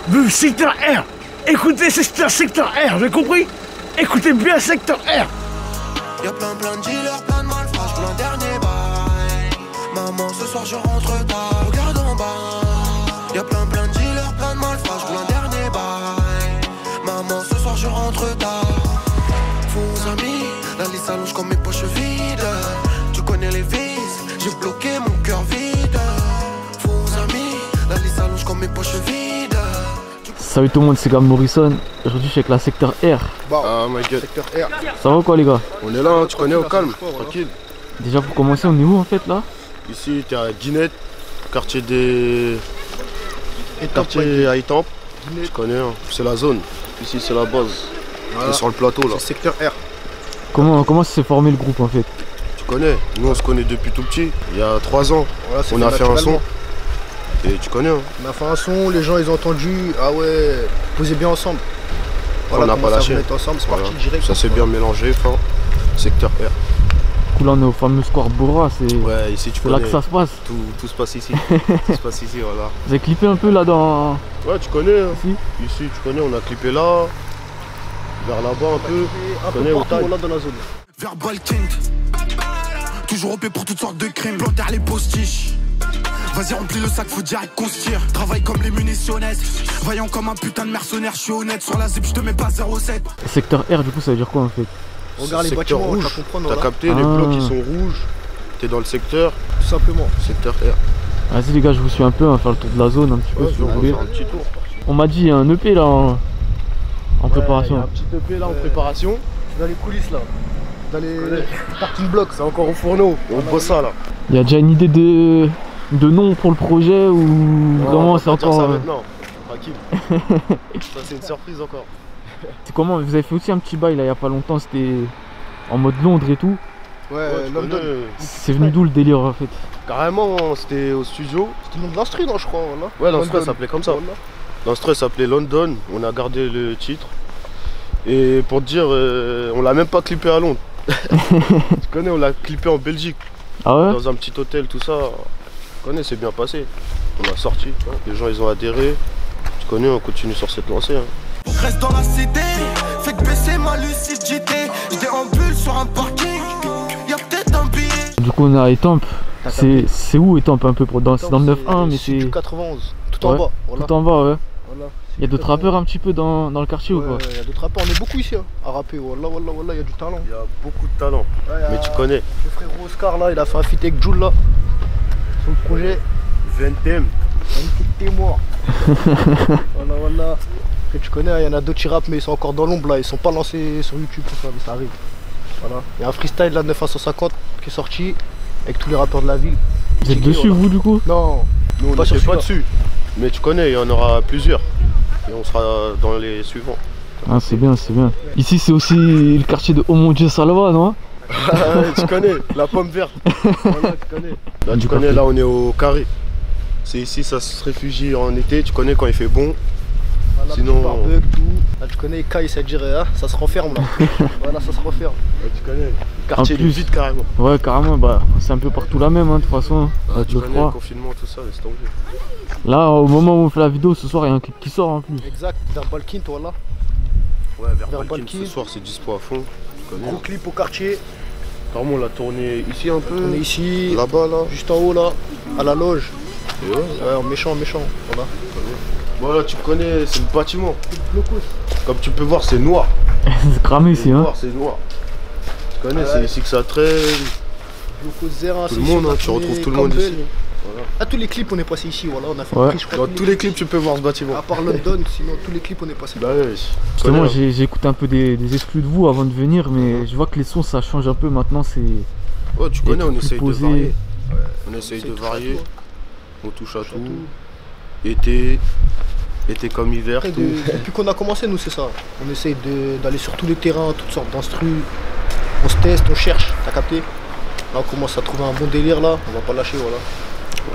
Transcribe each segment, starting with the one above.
Le secteur R. Écoutez, c'est secteur R, vous avez compris? Écoutez bien secteur R. Y'a plein de dealers, plein de malfrats, j'voulais un dernier bail. Maman, ce soir je rentre tard, regarde en bas. Y'a plein de dealers, plein de malfrats, j'voulais un dernier bail. Maman, ce soir je rentre tard. Faux amis, la liste s'allonge comme mes poches vides. Tu connais les vis, j'ai bloqué mon cœur vide. Faux amis, la liste s'allonge comme mes poches vides. Salut tout le monde, c'est Gab Morrison. Aujourd'hui je suis avec la secteur R. Ah my god. Secteur R. Ça va quoi les gars? On est là, hein, tu connais, au calme, tranquille. Déjà pour commencer, on est où en fait là? Ici t'es à Guinette, quartier des... quartier à Étampes. Tu connais, hein, c'est la zone. Ici c'est la base. Voilà. C'est sur le plateau là. C'est secteur R. Comment s'est formé le groupe en fait? Tu connais, nous on se connaît depuis tout petit. Il y a 3 ans, voilà, on a fait un son. Et tu connais, hein. On a fait un son, les gens ils ont entendu, ah ouais, posez bien ensemble. Voilà, on n'a pas lâché. Ensemble, c'est voilà. parti direct. Ça s'est bien mélangé, fin. Secteur R. Du coup là on est au fameux square Bora, c'est ouais, ici tu connais. là que ça se passe. Tout se passe ici. Tout se passe ici, voilà. Vous avez clippé un peu là dans... Ouais, tu connais, hein. Ici tu connais, on a clippé là, vers là-bas un peu. Tu connais, au taille. Là dans la zone. Vers Balkint, toujours OP pour toutes sortes de crimes, planter les postiches. Vas-y remplis le sac, faut direct qu'on se tire. Travaille comme les munitionnettes, vaillant comme un putain de mercenaire, je suis honnête. Sur la zip, je te mets pas 0,7. Secteur R du coup ça veut dire quoi en fait? Regarde les secteur bâtiments, rouge, tu vas comprendre. t'as capté, les blocs qui sont rouges, t'es dans le secteur. Tout simplement. Secteur R. Vas-y les gars, je vous suis un peu, on va faire le tour de la zone un petit peu si vous voulez. Un petit tour. On m'a dit il y a un EP là en préparation. Il y a un petit EP là en préparation. Dans les coulisses là. Dans les starting blocks. C'est encore au fourneau, on bosse ça là. Il y a déjà une idée de nom pour le projet ou vraiment c'est encore... ça maintenant, tranquille. Ça c'est une surprise encore. C'est comment? Vous avez fait aussi un petit bail là il y a pas longtemps, c'était en mode Londres et tout. Ouais, London. C'est venu d'où le délire en fait? Carrément, c'était au studio. C'était le nom de l'instru, non, je crois. Voilà. Ouais, l'instru s'appelait comme ça. L'instru s'appelait London, on a gardé le titre. Et pour te dire, on l'a même pas clippé à Londres. Tu connais, on l'a clippé en Belgique. Ah ouais? Dans un petit hôtel, tout ça. Tu connais, c'est bien passé. On a sorti, les gens ils ont adhéré. Tu connais, on continue sur cette lancée. Hein. Reste dans la cité, fait que baisser ma lucidité. Je déambule sur un parking, y'a peut-être un billet. Du coup on est à Étampes. C'est où Étampes un peu? C'est dans le 9-1 mais c'est... 91, tout en bas. Voilà. Tout en bas ouais. Voilà. Il y a d'autres rappeurs un petit peu dans le quartier ou pas? Il y a d'autres rappeurs, on est beaucoup ici hein, à rapper. Wallah, il y a du talent. Il y a beaucoup de talent, mais tu connais. Le frère Oscar là, il a fait un feat avec Jules là. Sur le projet. VNTM. T'es mort. Voilà. Que tu connais, il y en a d'autres qui rappent mais ils sont encore dans l'ombre là, ils sont pas lancés sur YouTube tout ça, mais ça arrive. Voilà. Il y a un freestyle là de 9 à 150 qui est sorti avec tous les rappeurs de la ville. Vous êtes dessus vous du coup? Non, nous on n'est pas dessus. Mais tu connais, il y en aura plusieurs. Et on sera dans les suivants. Ah c'est bien, c'est bien. Ici c'est aussi le quartier de Oh mon Dieu Salva, non? Tu connais, la pomme verte. Voilà, tu connais. Là tu connais, là on est au carré. C'est ici, ça se réfugie en été, tu connais quand il fait bon. Voilà, sinon barbecue, tout. Là tu connais Kai, ça dirait hein, ça se referme là. Voilà, ça se referme. Ouais, tu connais. Le quartier est vide carrément. Ouais carrément, bah c'est un peu partout la même hein, de toute façon. Ah, tu connais le confinement, tout ça, laisse tomber. Là au moment où on fait la vidéo ce soir il y a un clip qui sort en plus. Exact, vers Balkint voilà. Ouais vers Balkint ce soir c'est dispo à fond. Gros clip au quartier. Apparemment on l'a tourné ici un peu. On est ici, là-bas là. Juste en haut là, à la loge. Et ouais, méchant, voilà. Voilà, tu connais, c'est le bâtiment. Comme tu peux voir, c'est noir. C'est cramé ici, hein. C'est noir. Tu connais, c'est ici que ça traîne. Tout le monde, hein, tu retrouves tout le monde ici. Voilà. À tous les clips, on est passé ici, voilà, on a fait un prix, je crois. Dans tous les clips, tu peux voir ce bâtiment. À part London, sinon tous les clips, on est passé. Bah ouais, justement, j'ai écouté un peu des exclus de vous avant de venir, mais je vois que les sons ça change un peu maintenant. C'est. Ouais, tu connais, on essaye de varier. Ouais, on essaye de varier. On touche à tout. Été comme hiver. Après, depuis qu'on a commencé, nous, c'est ça. On essaye d'aller sur tous les terrains, toutes sortes d'instrus. On se teste, on cherche, t'as capté? Là, on commence à trouver un bon délire, là. On va pas lâcher, voilà.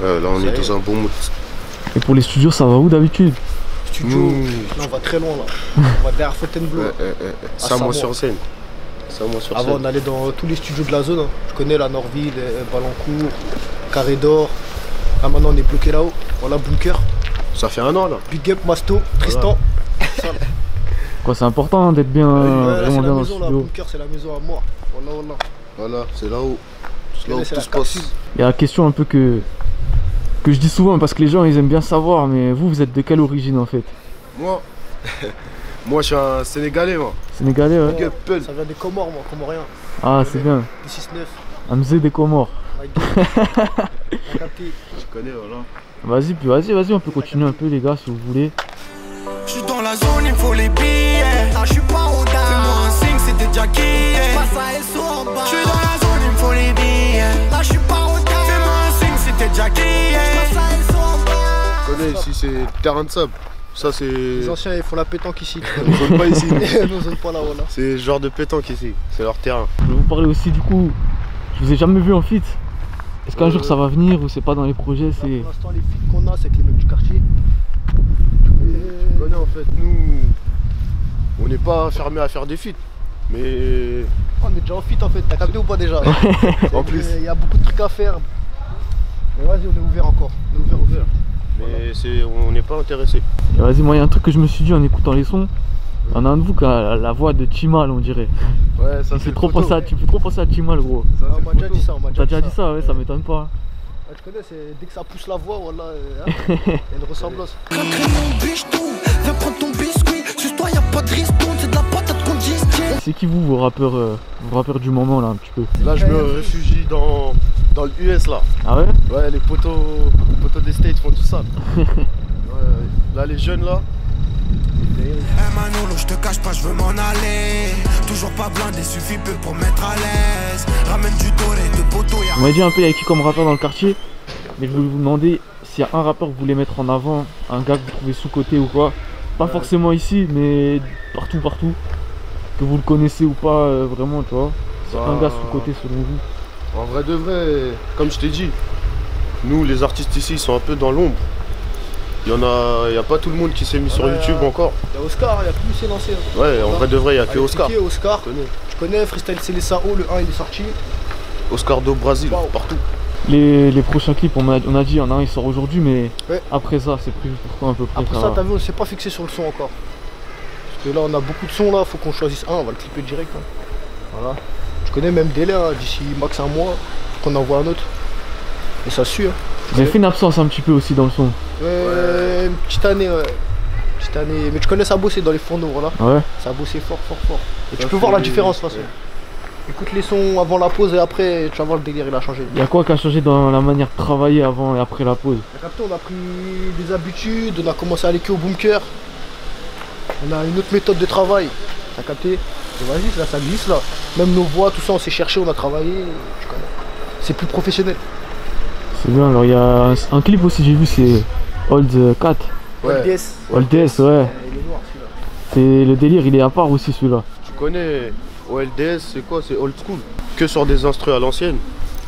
Ouais, là, on est dans un bon mood. Et pour les studios, ça va où d'habitude? Studio, là, on va très loin, là. On va derrière Fontainebleau. Samois-sur-Seine. Avant, on allait dans tous les studios de la zone. Hein. Je connais la Norville, Balancourt, Carré d'Or. Là, maintenant, on est bloqué là-haut. Voilà, Bunker. Ça fait 1 an là. Big up Masto, Tristan. Voilà. Quoi, c'est important hein, d'être bien, Ouais, vraiment c'est bien la dans le maison là, studio. Bunker, c'est la maison à moi. Voilà, voilà. Voilà, c'est là-haut. C'est là où C'est tout la se passe. capsule. Il y a la question un peu que je dis souvent parce que les gens ils aiment bien savoir, mais vous êtes de quelle origine en fait? Moi, moi je suis un Sénégalais moi. Sénégalais, ouais. Big up Peul. Ça vient des Comores, moi, Comorien. Ah, c'est bien. Des 6-9. Hamzé des Comores. T'as capté. Je connais, voilà. Vas-y, puis vas-y, on peut continuer un peu les gars si vous voulez. Je suis dans la zone, il me faut les billets. Ah, je suis pas au down. Fais-moi un signe, c'était déjà qui est. Passe à SO en bas. Je suis dans la zone, il me faut les billets. Là, je suis pas au down. Fais-moi un signe, c'était déjà qui est. Passe à SO en bas. Je connais, ici c'est le terrain de sable. Ça c'est. Les anciens, ils font la pétanque ici. Ils zone pas ici. Nous, on zone pas là, voilà. C'est le genre de pétanque ici. C'est leur terrain. Je vais vous parler aussi du coup, je vous ai jamais vu en feat. Est-ce qu'un jour ça va venir ou c'est pas dans les projets? Là, C'est pour l'instant, les feats qu'on a, c'est avec les mecs du quartier. Tu connais en fait, nous, on n'est pas fermé à faire des feats. Mais On est déjà en feat en fait, t'as capté ou pas déjà? en plus. Il y a beaucoup de trucs à faire. Mais vas-y, on est ouvert encore. On est ouvert. Mais on n'est pas intéressé. Vas-y, moi il y a un truc que je me suis dit en écoutant les sons. Il y en a un de vous qui a la voix de Chimal, on dirait. Ouais, ça Tu fais trop penser à Chimal, gros. Ça, Ah, on m'a déjà dit ça, on m'a T'as déjà dit ça, ouais, ça m'étonne pas. Ah, tu connais, dès que ça pousse la voix, voilà, hein, il y a une ressemblance. Crème mon biche tout. Viens prendre ton biscuit. Juste toi, y'a pas de ristourne. C'est de la patate qu'on distille. C'est qui vos rappeurs du moment là un petit peu? Là, je me réfugie dans le US là. Ah ouais? Ouais, les potos des States font tout ça. Ouais, là, les jeunes là. Eh Manolo, je te cache pas, je veux m'en aller. Toujours pas blindé, suffit peu pour mettre à l'aise. Ramène du doré, de poteau, y'a. On m'a dit un peu il y a qui comme rappeur dans le quartier, mais je voulais vous demander s'il y a un rappeur que vous voulez mettre en avant, un gars que vous trouvez sous-côté ou quoi. Pas forcément ici, mais partout, que vous le connaissez ou pas vraiment, tu vois. C'est un gars sous-côté selon vous. En vrai de vrai, comme je t'ai dit, nous les artistes ici ils sont un peu dans l'ombre. Il y a pas tout le monde qui s'est mis sur YouTube encore. Il y a Oscar, il y a plus s'est lancé. Ouais, en vrai de vrai, il y a que Allez, Oscar. cliquez, Oscar. Je connais. Tu connais Freestyle Célessao, le 1 il est sorti. Oscar do Brasil, Wow. partout. Les prochains clips, on a dit, il y en a un il sort aujourd'hui, mais Ouais. après ça, c'est prévu pour quand à peu près? Après ça, t'as vu, on s'est pas fixé sur le son encore. Parce que là, on a beaucoup de sons là, faut qu'on choisisse un, on va le clipper direct. Hein. Voilà. Tu connais même délai, hein, d'ici max un mois, qu'on envoie un autre. Et ça suit. Hein. Vous avez fait une absence un petit peu aussi dans le son. Ouais, une petite année, ouais. Petite année. Mais tu connais, ça a bossé dans les fourneaux, voilà. Ouais. Ça a bossé fort. Et tu Ça peux voir la fait- différence de toute façon. Écoute les sons avant la pause et après, tu vas voir le délire, il a changé. Il y a quoi qui a changé dans la manière de travailler avant et après la pause? T'as capté, on a pris des habitudes, on a commencé à aller que au bunker. On a une autre méthode de travail. T'as capté? Et vas-y, là ça glisse là. Même nos voix, tout ça, on s'est cherché, on a travaillé. Tu connais. C'est plus professionnel. C'est bien, alors il y a un clip aussi, j'ai vu, c'est Old Cat. Ouais. LDS. Old DS, ouais. Il est noir celui-là. C'est le délire, il est à part aussi celui-là. Tu connais, OLDS c'est quoi? C'est old school. Que sur des instrus à l'ancienne,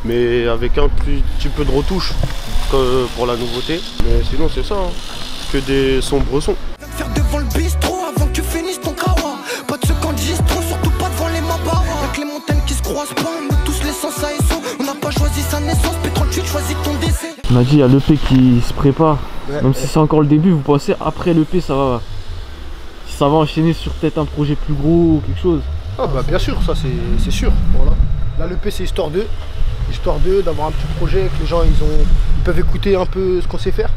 mais avec un petit peu de retouche pour la nouveauté. Mais sinon c'est ça, hein. Que des sombres sons. Viens te faire devant le bistrot avant que tu finisses ton kawa. Pas de ce qu'on dise trop, surtout pas devant les mabawa. Avec les montagnes qui se croisent pas, on met tous l'essence à SO. On n'a pas choisi sa naissance, P38 choisit ton décès. On a dit, il y a l'EP qui se prépare. Ouais, Même si c'est encore le début, vous pensez après l'EP ça va enchaîner sur peut-être un projet plus gros ou quelque chose? Ah bah bien sûr, ça c'est sûr. Voilà. Là l'EP c'est Histoire 2. Histoire 2, d'avoir un petit projet que les gens ils peuvent écouter un peu ce qu'on sait faire.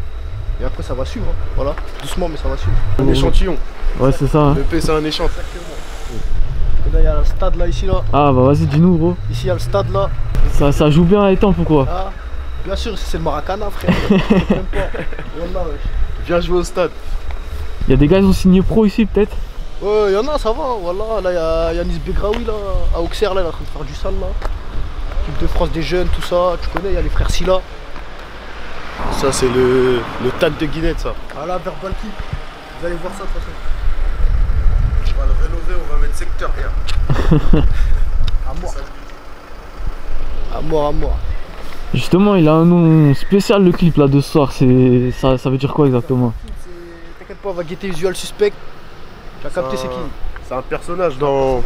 Et après ça va suivre. Hein. Voilà. Doucement mais ça va suivre. Un échantillon. Ouais, c'est ça. Hein. Le P c'est un échantillon. Et là il y a le stade là ici là. Ah bah vas-y, dis-nous gros. Ici il y a le stade là. Ça joue bien à Étampes ou quoi? Ah, bien sûr c'est le Maracana frère. Même pas. Wallah, wesh. Viens jouer au stade. Il y a des gars qui ont signé pro ici peut-être? Ouais, il y en a, ça va, voilà. Là, il y a Yanis Begraoui, là, à Auxerre, là, il est en train de faire du sale, là. Équipe de France des jeunes, tout ça, tu connais, il y a les frères Silla. Ça c'est le TAD de Guinette ça. Ah là, Verbal Clip, vous allez voir ça, de toute façon. On va le rénover, on va mettre secteur R. À moi. À moi, à moi. Justement, il a un nom spécial le clip là de ce soir. Ça veut dire quoi exactement? T'inquiète pas, on va guetter Usual Suspect. Tu as capté, c'est qui? C'est un personnage dans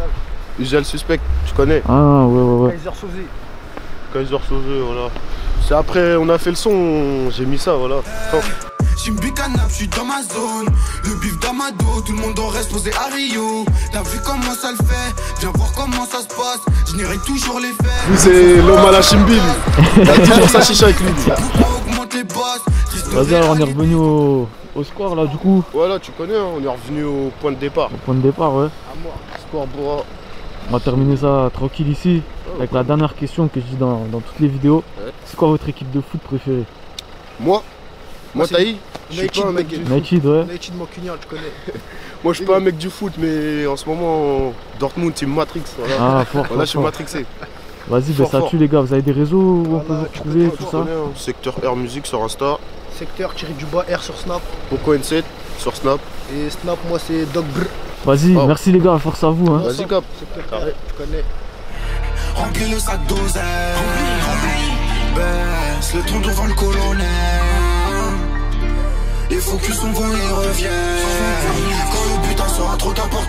Usual Suspect, tu connais. Ah ouais. Kaiser Soze. Kaiser Soze, voilà. C'est après, on a fait le son, j'ai mis ça, voilà. Attends. Chimbi canap, j'suis dans ma zone. Le bif d'Amado, tout le monde en reste posé à Rio. T'as vu comment ça le fait? Viens voir comment ça se passe. Je n'irai toujours les faits. Lui c'est l'homme à la Chimbi. Il a toujours sa chicha avec lui. Augmente les bosses. Vas-y, alors on est revenu au square là du coup. Voilà, tu connais, hein, on est revenu au point de départ. Au point de départ, ouais. Square Bois. On va terminer ça tranquille ici. Avec la dernière question que je dis dans toutes les vidéos. Ouais. C'est quoi votre équipe de foot préférée? Moi Taï, je suis United, pas un mec du foot. United, ouais. United Mancunian, tu connais. Moi je suis pas un mec du foot, mais en ce moment Dortmund team Matrix. Voilà, Ah, fort, voilà je suis fort. matrixé. Vas-y, bah Fort, ça fort. tue les gars. Vous avez des réseaux où on peut vous tu retrouver, connais, tout Tu ça? connais, hein, Secteur R Music sur Insta, Secteur tiré du bas R sur Snap. Poco N7 sur Snap. Et Snap, moi c'est Dog Brr. Vas-y, Oh. merci les gars, force à vous. Hein. Vas-y Cap. Secteur R, Carré. tu connais. Remplis le sac d'oseille. Baisse le ton devant le colonel. Les focus on va y revient. Quand le butin sera trop tard pour